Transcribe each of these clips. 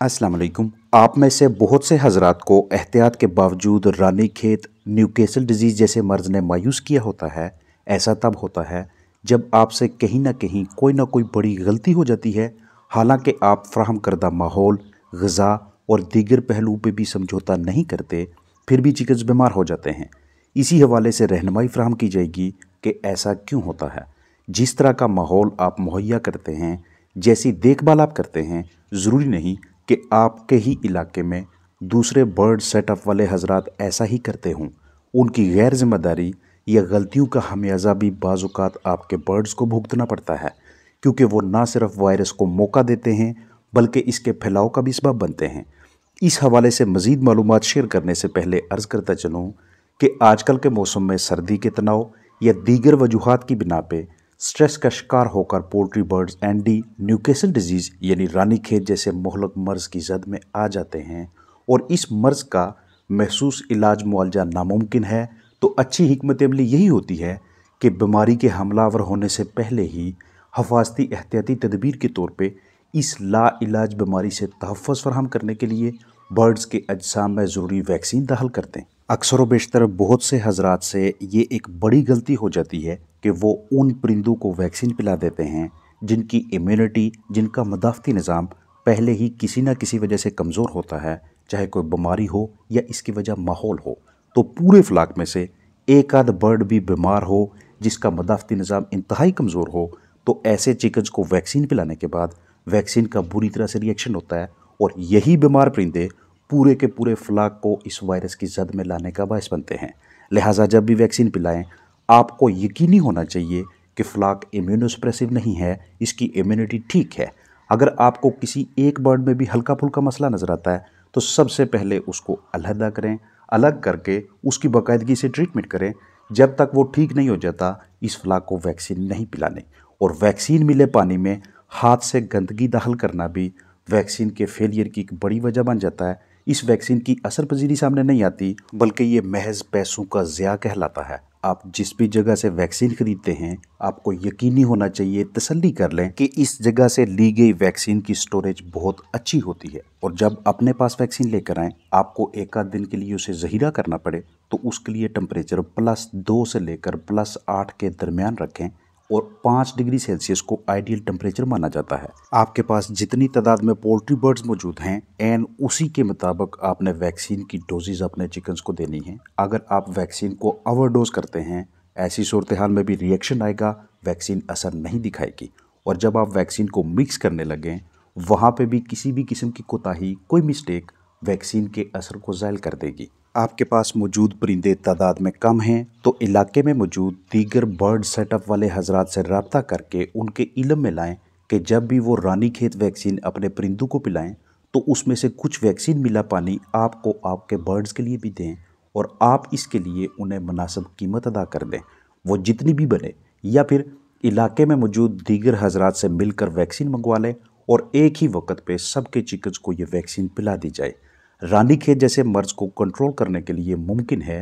अस्सलाम वालेकुम। आप में से बहुत से हजरात को एहतियात के बावजूद रानीखेत, न्यूकेसल डिजीज़ जैसे मर्ज़ ने मायूस किया होता है। ऐसा तब होता है जब आपसे कहीं ना कोई बड़ी गलती हो जाती है। हालांकि आप फ्राहम करदा माहौल, ग़िज़ा और दीगर पहलू पे भी समझौता नहीं करते, फिर भी चिकन्स बीमार हो जाते हैं। इसी हवाले से रहनुमाई फ्राहम की जाएगी कि ऐसा क्यों होता है। जिस तरह का माहौल आप मुहैया करते हैं, जैसी देखभाल आप करते हैं, ज़रूरी नहीं कि आपके ही इलाके में दूसरे बर्ड सेटअप वाले हजरात ऐसा ही करते हों। उनकी गैर जिम्मेदारी या गलतियों का हमेयाजा भी बाज़-औक़ात आपके बर्ड्स को भुगतना पड़ता है, क्योंकि वो ना सिर्फ वायरस को मौका देते हैं बल्कि इसके फैलाव का भी सबब बनते हैं। इस हवाले से मज़ीद मालूमात शेयर करने से पहले अर्ज़ करता चलूँ कि आजकल के मौसम में सर्दी के तनाव या दीगर वजूहात की बिना पे स्ट्रेस का शिकार होकर poultry birds N D, Newcastle disease यानी रानीखेत जैसे मोहलक मर्ज़ की जद में आ जाते हैं और इस मर्ज़ का महसूस इलाज मुआवजा नामुमकिन है। तो अच्छी हिकमत अमली यही होती है कि बीमारी के हमलावर होने से पहले ही हफाजती एहतियाती तदबीर के तौर पे इस लाइलाज बीमारी से तहफ़्फ़ुज़ फराहम करने के लिए बर्ड्स के अजसाम में ज़रूरी वैक्सीन दाखिल करते हैं। अक्सर व बेशतर बहुत से हजरात से ये एक बड़ी गलती हो जाती है कि वो उन परिंदों को वैक्सीन पिला देते हैं जिनकी इम्यूनिटी, जिनका मदाफ़ती निज़ाम पहले ही किसी न किसी वजह से कमज़ोर होता है, चाहे कोई बीमारी हो या इसकी वजह माहौल हो। तो पूरे फ्लाक में से एक आध बर्ड भी बीमार हो जिसका मदाफ़ती निज़ाम इंतहाई कमज़ोर हो, तो ऐसे चिकन्स को वैक्सीन पिलाने के बाद वैक्सीन का बुरी तरह से रिएक्शन होता है और यही बीमार परिंदे पूरे के पूरे फ्लाक को इस वायरस की जद में लाने का बायस बनते हैं। लिहाजा जब भी वैक्सीन पिलाएं, आपको यकीनी होना चाहिए कि फ्लाक इम्यूनोसप्रेसिव नहीं है, इसकी इम्यूनिटी ठीक है। अगर आपको किसी एक बर्ड में भी हल्का फुल्का मसला नज़र आता है तो सबसे पहले उसको अलहदा करें, अलग करके उसकी बाकायदगी से ट्रीटमेंट करें। जब तक वो ठीक नहीं हो जाता, इस फ्लाक को वैक्सीन नहीं पिलाने। और वैक्सीन मिले पानी में हाथ से गंदगी दाखिल करना भी वैक्सीन के फेलियर की एक बड़ी वजह बन जाता है। इस वैक्सीन की असर पजीरी सामने नहीं आती, बल्कि ये महज पैसों का ज़िया कहलाता है। आप जिस भी जगह से वैक्सीन खरीदते हैं, आपको यकीनी होना चाहिए, तसल्ली कर लें कि इस जगह से ली गई वैक्सीन की स्टोरेज बहुत अच्छी होती है। और जब अपने पास वैक्सीन लेकर आएँ, आपको एक आध दिन के लिए उसे ज़हीरा करना पड़े तो उसके लिए टेम्परेचर +2 से लेकर +8 के दरमियान रखें और 5 डिग्री सेल्सियस को आइडियल टेम्परेचर माना जाता है। आपके पास जितनी तादाद में पोल्ट्री बर्ड्स मौजूद हैं, एन उसी के मुताबिक आपने वैक्सीन की डोजेज अपने चिकन्स को देनी है। अगर आप वैक्सीन को ओवरडोज करते हैं, ऐसी सूरत हाल में भी रिएक्शन आएगा, वैक्सीन असर नहीं दिखाएगी। और जब आप वैक्सीन को मिक्स करने लगें, वहाँ पे भी किसी भी किस्म की कोताही, कोई मिस्टेक वैक्सीन के असर को ज़ायल कर देगी। आपके पास मौजूद परिंदे तादाद में कम हैं तो इलाके में मौजूद दीगर बर्ड सेटअप वाले हजरात से रब्ता करके उनके इल्म में लाएं कि जब भी वो रानीखेत वैक्सीन अपने परिंदों को पिलाएं तो उसमें से कुछ वैक्सीन मिला पानी आपको आपके बर्ड्स के लिए भी दें और आप इसके लिए उन्हें मुनासिब कीमत अदा कर दें। वो जितनी भी बने, या फिर इलाके में मौजूद दीगर हजरात से मिलकर वैक्सीन मंगवा लें और एक ही वक्त पे सबके चिकन्स को ये वैक्सीन पिला दी जाए। रानीखेत जैसे मर्ज को कंट्रोल करने के लिए मुमकिन है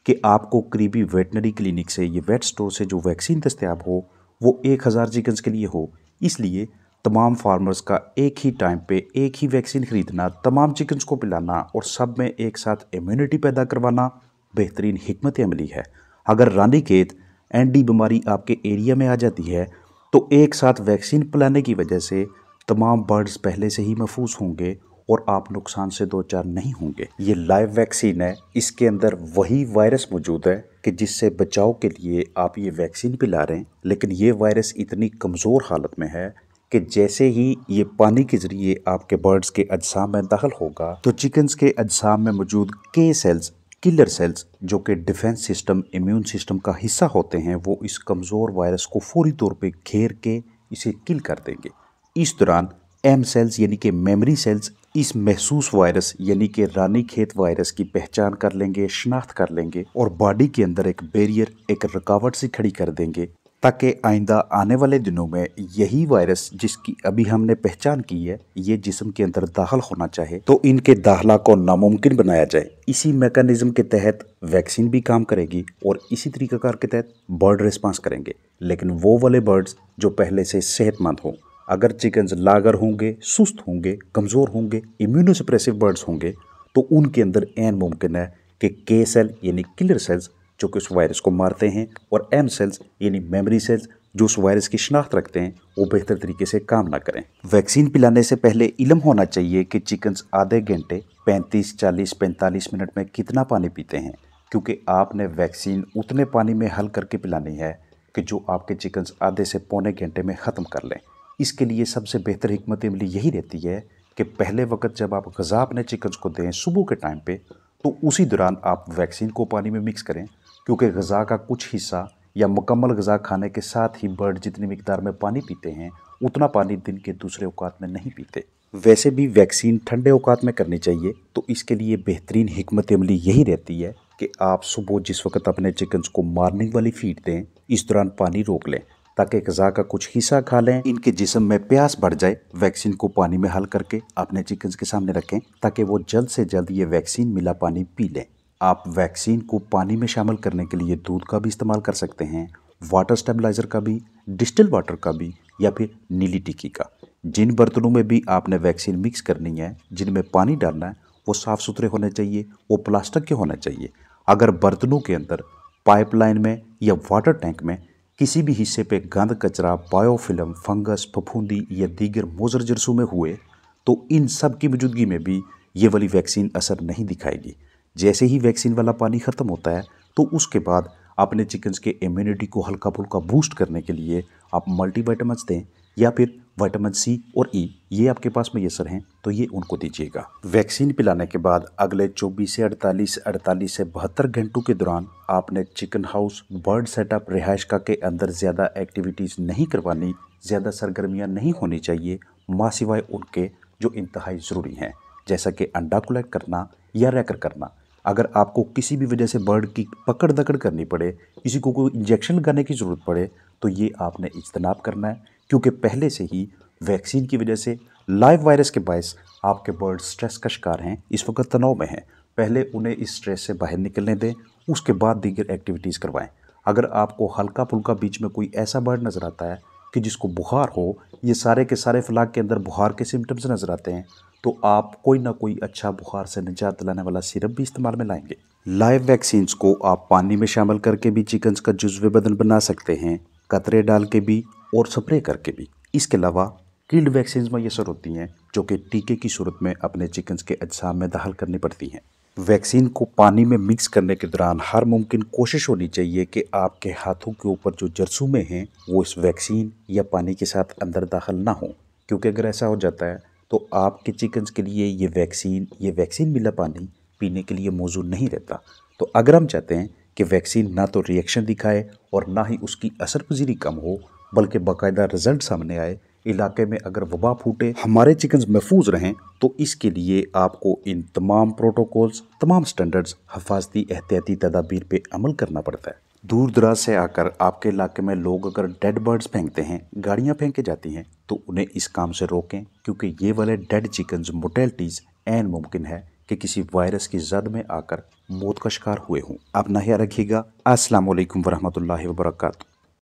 कि आपको करीबी वेटनरी क्लिनिक से, ये वेट स्टोर से जो वैक्सीन दस्तयाब हो वो 1000 चिकन्स के लिए हो। इसलिए तमाम फार्मर्स का एक ही टाइम पे एक ही वैक्सीन खरीदना, तमाम चिकन्स को पिलाना और सब में एक साथ इम्यूनिटी पैदा करवाना बेहतरीन हिकमत अमली है। अगर रानीखेत एनडी बीमारी आपके एरिया में आ जाती है तो एक साथ वैक्सीन पिलाने की वजह से तमाम बर्ड्स पहले से ही महफूज होंगे और आप नुकसान से दो चार नहीं होंगे। ये लाइव वैक्सीन है, इसके अंदर वही वायरस मौजूद है कि जिससे बचाव के लिए आप ये वैक्सीन पिला रहे हैं, लेकिन ये वायरस इतनी कमज़ोर हालत में है कि जैसे ही ये पानी के ज़रिए आपके बर्ड्स के अजसाम में दाखिल होगा तो चिकन्स के अजसाम में मौजूद के सेल्स, किलर सेल्स, जो कि डिफेंस सिस्टम, इम्यून सिस्टम का हिस्सा होते हैं, वो इस कमज़ोर वायरस को फौरी तौर पे घेर के इसे किल कर देंगे। इस दौरान एम सेल्स यानी कि मेमोरी सेल्स इस महसूस वायरस यानी कि रानीखेत वायरस की पहचान कर लेंगे, शनाख्त कर लेंगे और बॉडी के अंदर एक बैरियर, एक रुकावट सी खड़ी कर देंगे, ताकि आइंदा आने वाले दिनों में यही वायरस जिसकी अभी हमने पहचान की है, ये जिस्म के अंदर दाखिल होना चाहे तो इनके दाखला को नामुमकिन बनाया जाए। इसी मैकेनिज्म के तहत वैक्सीन भी काम करेगी और इसी तरीक़ाकार के तहत बर्ड रिस्पांस करेंगे, लेकिन वो वाले बर्ड्स जो पहले से सेहतमंद हों। अगर चिकन्स लागर होंगे, सुस्त होंगे, कमज़ोर होंगे, इम्यूनोसप्रेसिव बर्ड्स होंगे तो उनके अंदर ऐन मुमकिन है कि के सेल यानी किलर सेल्स जो कि उस वायरस को मारते हैं और एम सेल्स यानी मेमोरी सेल्स जो उस वायरस की शिनाख्त रखते हैं वो बेहतर तरीके से काम ना करें। वैक्सीन पिलाने से पहले इल्म होना चाहिए कि चिकन्स आधे घंटे 35, 40, 45 मिनट में कितना पानी पीते हैं, क्योंकि आपने वैक्सीन उतने पानी में हल करके पिलानी है कि जो आपके चिकन्स आधे से पौने घंटे में ख़त्म कर लें। इसके लिए सबसे बेहतर हिकमत अमली यही रहती है कि पहले वक्त जब आप ग़िज़ा अपने चिकन्स को दें सुबह के टाइम पे, तो उसी दौरान आप वैक्सीन को पानी में मिक्स करें, क्योंकि ग़िज़ा का कुछ हिस्सा या मुकम्मल ग़िज़ा खाने के साथ ही बर्ड जितनी मिकदार में पानी पीते हैं उतना पानी दिन के दूसरे औकात में नहीं पीते। वैसे भी वैक्सीन ठंडे औकात में करनी चाहिए, तो इसके लिए बेहतरीन हिकमत अमली यही रहती है कि आप सुबह जिस वक्त अपने चिकन्स को मॉर्निंग वाली फीड दें इस दौरान पानी रोक लें ताकि ग़िज़ा का कुछ हिस्सा खा लें, इनके जिस्म में प्यास बढ़ जाए। वैक्सीन को पानी में हल करके अपने चिकन्स के सामने रखें ताकि वो जल्द से जल्द ये वैक्सीन मिला पानी पी लें। आप वैक्सीन को पानी में शामिल करने के लिए दूध का भी इस्तेमाल कर सकते हैं, वाटर स्टेबलाइज़र का भी, डिस्टिल वाटर का भी, या फिर नीली टिक्की का। जिन बर्तनों में भी आपने वैक्सीन मिक्स करनी है, जिनमें पानी डालना है, वो साफ़ सुथरे होने चाहिए, वो प्लास्टिक के होने चाहिए। अगर बर्तनों के अंदर पाइपलाइन में या वाटर टैंक में किसी भी हिस्से पे गंद, कचरा, बायोफिल्म, फंगस, फफूंदी या दीगर मोज़र जरसूमें हुए तो इन सब की मौजूदगी में भी ये वाली वैक्सीन असर नहीं दिखाएगी। जैसे ही वैक्सीन वाला पानी ख़त्म होता है तो उसके बाद अपने चिकन्स के इम्यूनिटी को हल्का फुल्का बूस्ट करने के लिए आप मल्टीविटामिन्स दें या फिर विटामिन सी और ई, ये आपके पास मैसर हैं तो ये उनको दीजिएगा। वैक्सीन पिलाने के बाद अगले 24 से 48 से 72 घंटों के दौरान आपने चिकन हाउस, बर्ड सेटअप, रिहाइशगाह के अंदर ज़्यादा एक्टिविटीज़ नहीं करवानी, ज़्यादा सरगर्मियाँ नहीं होनी चाहिए, माँ सिवाय उनके जो इंतहाई ज़रूरी हैं, जैसा कि अंडा कलेक्ट करना या रैकर करना। अगर आपको किसी भी वजह से बर्ड की पकड़ दकड़ करनी पड़े, किसी को कोई इंजेक्शन लगाने की ज़रूरत पड़े, तो ये आपने इज्तनाब करना है, क्योंकि पहले से ही वैक्सीन की वजह से लाइव वायरस के बायस आपके बर्ड स्ट्रेस का शिकार हैं, इस वक्त तनाव में हैं। पहले उन्हें इस स्ट्रेस से बाहर निकलने दें, उसके बाद दीगर एक्टिविटीज़ करवाएं। अगर आपको हल्का फुल्का बीच में कोई ऐसा बर्ड नज़र आता है कि जिसको बुखार हो, ये सारे के सारे फ्लाग के अंदर बुखार के सिम्टम्स नज़र आते हैं, तो आप कोई ना कोई अच्छा बुखार से निजात दिलाने वाला सिरप भी इस्तेमाल में लाएंगे। लाइव वैक्सीन्स को आप पानी में शामिल करके भी चिकन्स का जुज़्व बदन बना सकते हैं, कतरे डाल के भी और स्प्रे करके भी। इसके अलावा किल्ड वैक्सीन मैसर होती हैं जो कि टीके की सूरत में अपने चिकन्स के अजसाम में दाखिल करनी पड़ती हैं। वैक्सीन को पानी में मिक्स करने के दौरान हर मुमकिन कोशिश होनी चाहिए कि आपके हाथों के ऊपर जो जरसूमें हैं वो इस वैक्सीन या पानी के साथ अंदर दाखिल ना हो, क्योंकि अगर ऐसा हो जाता है तो आपके चिकन्स के लिए ये वैक्सीन मिला पानी पीने के लिए मौजूद नहीं रहता। तो अगर हम चाहते हैं कि वैक्सीन ना तो रिएक्शन दिखाए और ना ही उसकी असर पजीरी कम हो, बल्कि बाकायदा रिजल्ट सामने आए, इलाके में अगर वबा फूटे, हमारे चिकन्स महफूज रहें, तो इसके लिए आपको इन तमाम प्रोटोकॉल्स, तमाम स्टैंडर्ड्स, हिफाजती एहतियाती तदाबीर पे अमल करना पड़ता है। दूर दराज से आकर आपके इलाके में लोग अगर डेड बर्ड्स फेंकते हैं, गाड़ियाँ फेंक के जाती हैं, तो उन्हें इस काम से रोकें, क्योंकि ये वाले डेड चिकन्स मोटेलिटीज़ ऐन मुमकिन है कि किसी वायरस की जद में आकर मौत का शिकार हुए हों। अपना ख्याल रखिएगा। अस्सलाम वालेकुम वरहमतुल्लाहि वबरकातुहू।